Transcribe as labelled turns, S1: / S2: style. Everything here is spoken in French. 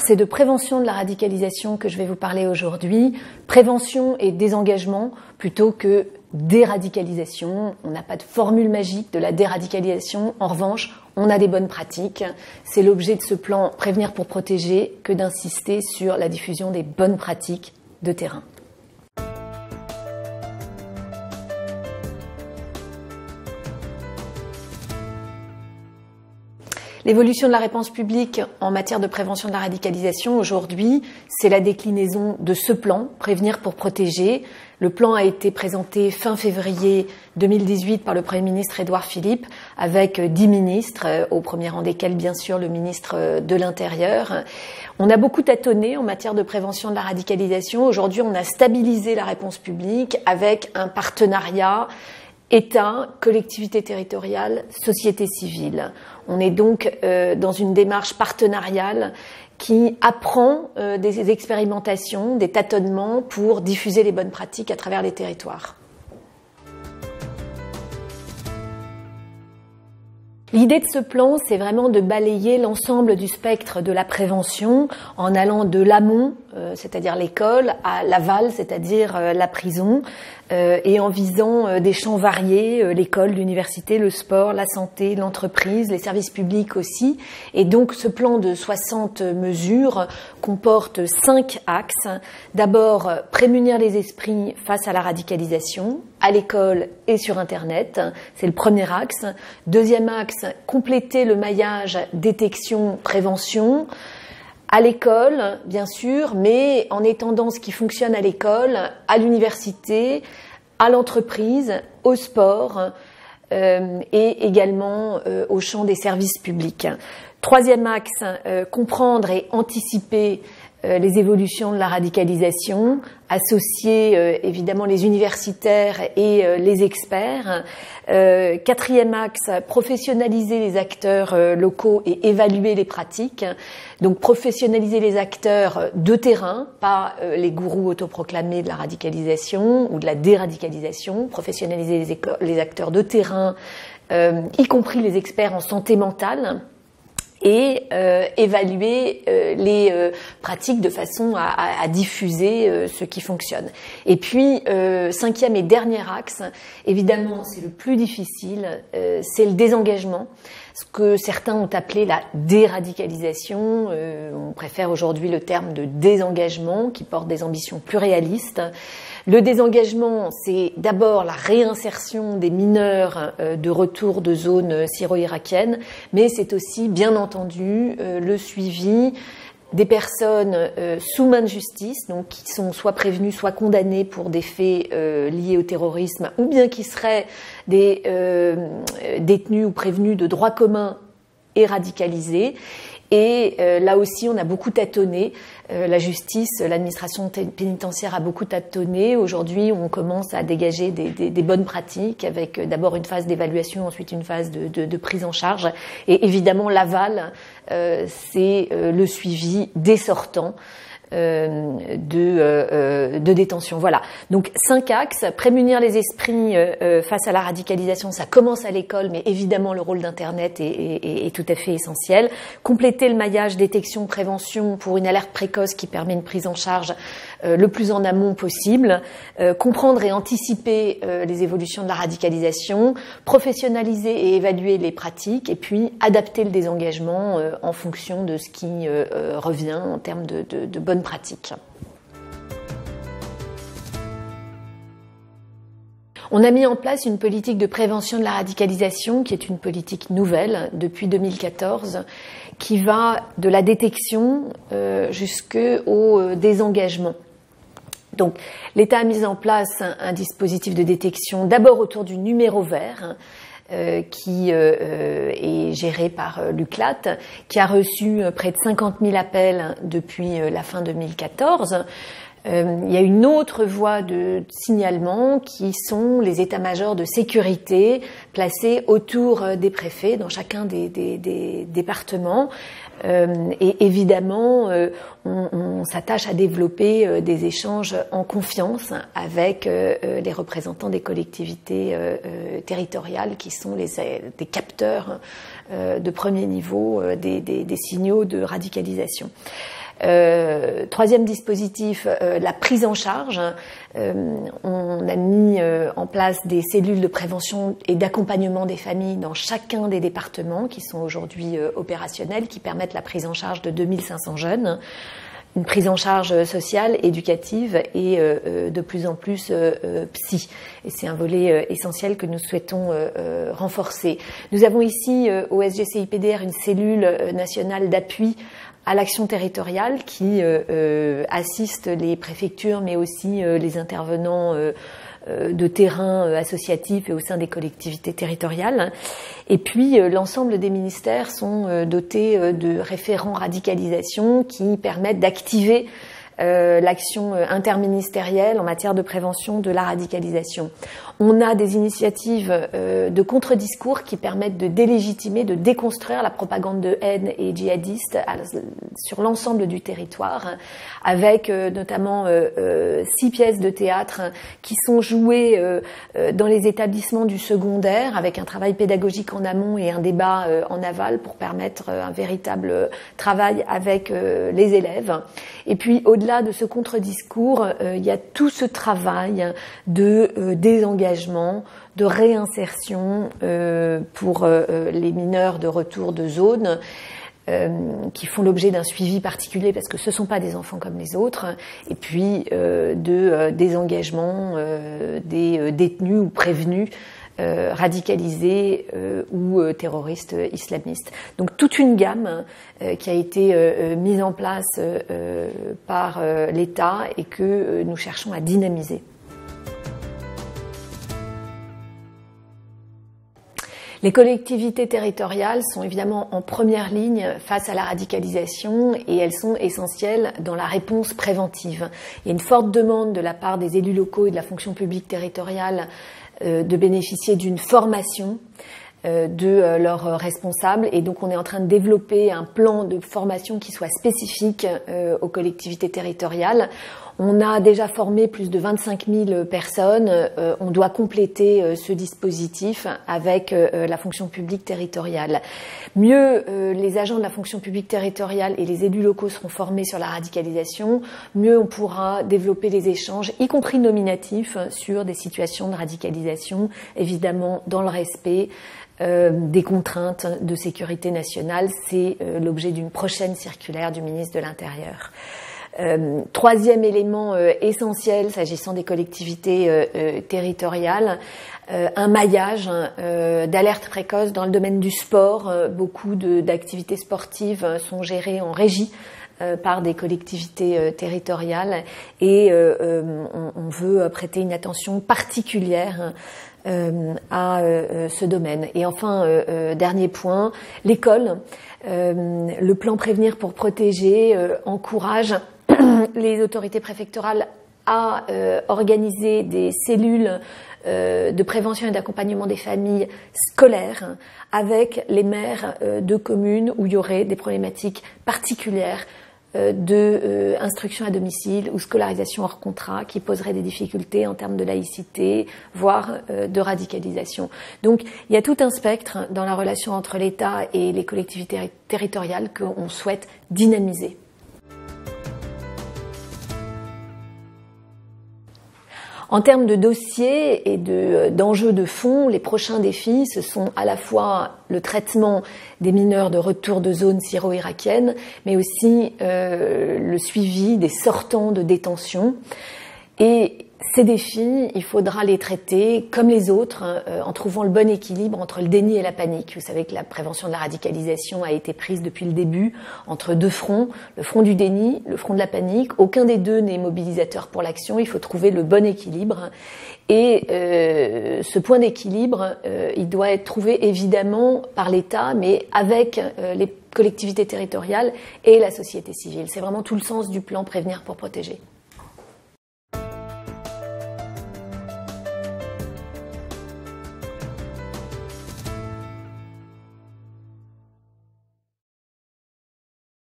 S1: C'est de prévention de la radicalisation que je vais vous parler aujourd'hui. Prévention et désengagement plutôt que déradicalisation. On n'a pas de formule magique de la déradicalisation. En revanche, on a des bonnes pratiques. C'est l'objet de ce plan Prévenir pour protéger que d'insister sur la diffusion des bonnes pratiques de terrain. L'évolution de la réponse publique en matière de prévention de la radicalisation aujourd'hui, c'est la déclinaison de ce plan, Prévenir pour protéger. Le plan a été présenté fin février 2018 par le Premier ministre Édouard Philippe avec 10 ministres, au premier rang desquels bien sûr le ministre de l'Intérieur. On a beaucoup tâtonné en matière de prévention de la radicalisation. Aujourd'hui, on a stabilisé la réponse publique avec un partenariat État, collectivités territoriales, société civile. On est donc dans une démarche partenariale qui apprend des expérimentations, des tâtonnements pour diffuser les bonnes pratiques à travers les territoires. L'idée de ce plan, c'est vraiment de balayer l'ensemble du spectre de la prévention en allant de l'amont, c'est-à-dire l'école, à l'aval, c'est-à-dire la prison, et en visant des champs variés, l'école, l'université, le sport, la santé, l'entreprise, les services publics aussi. Et donc ce plan de 60 mesures comporte 5 axes. D'abord, prémunir les esprits face à la radicalisation, à l'école et sur Internet. C'est le premier axe. Deuxième axe, compléter le maillage détection-prévention. À l'école, bien sûr, mais en étendant ce qui fonctionne à l'école, à l'université, à l'entreprise, au sport et également au champ des services publics. Troisième axe, comprendre et anticiper les évolutions de la radicalisation, associer évidemment les universitaires et les experts. Quatrième axe, professionnaliser les acteurs locaux et évaluer les pratiques. Donc professionnaliser les acteurs de terrain, pas les gourous autoproclamés de la radicalisation ou de la déradicalisation. Professionnaliser les acteurs de terrain, y compris les experts en santé mentale. Et évaluer les pratiques de façon à diffuser ce qui fonctionne. Et puis, cinquième et dernier axe, évidemment c'est le plus difficile, c'est le désengagement, ce que certains ont appelé la déradicalisation. On préfère aujourd'hui le terme de désengagement qui porte des ambitions plus réalistes. Le désengagement, c'est d'abord la réinsertion des mineurs de retour de zone syro-irakienne, mais c'est aussi, bien entendu, le suivi des personnes sous main de justice, donc qui sont soit prévenues, soit condamnées pour des faits liés au terrorisme, ou bien qui seraient des détenus ou prévenus de droit commun et radicalisés. Et là aussi, on a beaucoup tâtonné. La justice, l'administration pénitentiaire a beaucoup tâtonné. Aujourd'hui, on commence à dégager des bonnes pratiques avec d'abord une phase d'évaluation, ensuite une phase de prise en charge. Et évidemment, l'aval, c'est le suivi des sortants de détention. Voilà. Donc 5 axes. Prémunir les esprits face à la radicalisation, ça commence à l'école, mais évidemment le rôle d'Internet est tout à fait essentiel. Compléter le maillage détection-prévention pour une alerte précoce qui permet une prise en charge le plus en amont possible. Comprendre et anticiper les évolutions de la radicalisation. Professionnaliser et évaluer les pratiques. Et puis adapter le désengagement en fonction de ce qui revient en termes de bonnes pratiques. On a mis en place une politique de prévention de la radicalisation qui est une politique nouvelle depuis 2014 qui va de la détection jusqu'au désengagement. Donc l'État a mis en place un dispositif de détection d'abord autour du numéro vert qui est géré par l'UCLAT, qui a reçu près de 50 000 appels depuis la fin 2014. Il y a une autre voie de signalement qui sont les états-majors de sécurité placés autour des préfets dans chacun des départements. Et évidemment, on s'attache à développer des échanges en confiance avec les représentants des collectivités territoriales qui sont des capteurs de premier niveau des signaux de radicalisation. Troisième dispositif, la prise en charge. On a mis en place des cellules de prévention et d'accompagnement des familles dans chacun des départements qui sont aujourd'hui opérationnels, qui permettent la prise en charge de 2500 jeunes. Une prise en charge sociale, éducative et de plus en plus psy. Et c'est un volet essentiel que nous souhaitons renforcer. Nous avons ici au SGCIPDR une cellule nationale d'appui à l'action territoriale qui assiste les préfectures mais aussi les intervenants de terrain associatif et au sein des collectivités territoriales. Et puis l'ensemble des ministères sont dotés de référents radicalisation qui permettent d'activer l'action interministérielle en matière de prévention de la radicalisation. On a des initiatives de contre-discours qui permettent de délégitimer, de déconstruire la propagande de haine et djihadiste sur l'ensemble du territoire, avec notamment 6 pièces de théâtre qui sont jouées dans les établissements du secondaire, avec un travail pédagogique en amont et un débat en aval pour permettre un véritable travail avec les élèves. Et puis au-delà de ce contre-discours, il y a tout ce travail de désengagement, de réinsertion pour les mineurs de retour de zone qui font l'objet d'un suivi particulier parce que ce ne sont pas des enfants comme les autres, et puis de désengagement des détenus ou prévenus radicalisés ou terroristes islamistes. Donc toute une gamme qui a été mise en place par l'État et que nous cherchons à dynamiser. Les collectivités territoriales sont évidemment en première ligne face à la radicalisation et elles sont essentielles dans la réponse préventive. Il y a une forte demande de la part des élus locaux et de la fonction publique territoriale de bénéficier d'une formation de leurs responsables, et donc on est en train de développer un plan de formation qui soit spécifique aux collectivités territoriales. On a déjà formé plus de 25 000 personnes. On doit compléter ce dispositif avec la fonction publique territoriale. Mieux les agents de la fonction publique territoriale et les élus locaux seront formés sur la radicalisation, mieux on pourra développer les échanges, y compris nominatifs, sur des situations de radicalisation, évidemment dans le respect des contraintes de sécurité nationale. C'est l'objet d'une prochaine circulaire du ministre de l'Intérieur. Troisième élément essentiel s'agissant des collectivités territoriales, un maillage d'alerte précoce dans le domaine du sport. Beaucoup d'activités sportives sont gérées en régie par des collectivités territoriales et on veut prêter une attention particulière à ce domaine. Et enfin, dernier point, l'école. Le plan Prévenir pour protéger encourage les autorités préfectorales à organiser des cellules de prévention et d'accompagnement des familles scolaires avec les maires de communes où il y aurait des problématiques particulières de instruction à domicile ou scolarisation hors contrat qui poserait des difficultés en termes de laïcité, voire de radicalisation. Donc il y a tout un spectre dans la relation entre l'État et les collectivités territoriales qu'on souhaite dynamiser. En termes de dossiers et d'enjeux de fond, les prochains défis, ce sont à la fois le traitement des mineurs de retour de zone syro-irakienne, mais aussi le suivi des sortants de détention. Et ces défis, il faudra les traiter comme les autres, en trouvant le bon équilibre entre le déni et la panique. Vous savez que la prévention de la radicalisation a été prise depuis le début entre deux fronts, le front du déni, le front de la panique. Aucun des deux n'est mobilisateur pour l'action, il faut trouver le bon équilibre. Et ce point d'équilibre, il doit être trouvé évidemment par l'État, mais avec les collectivités territoriales et la société civile. C'est vraiment tout le sens du plan Prévenir pour protéger.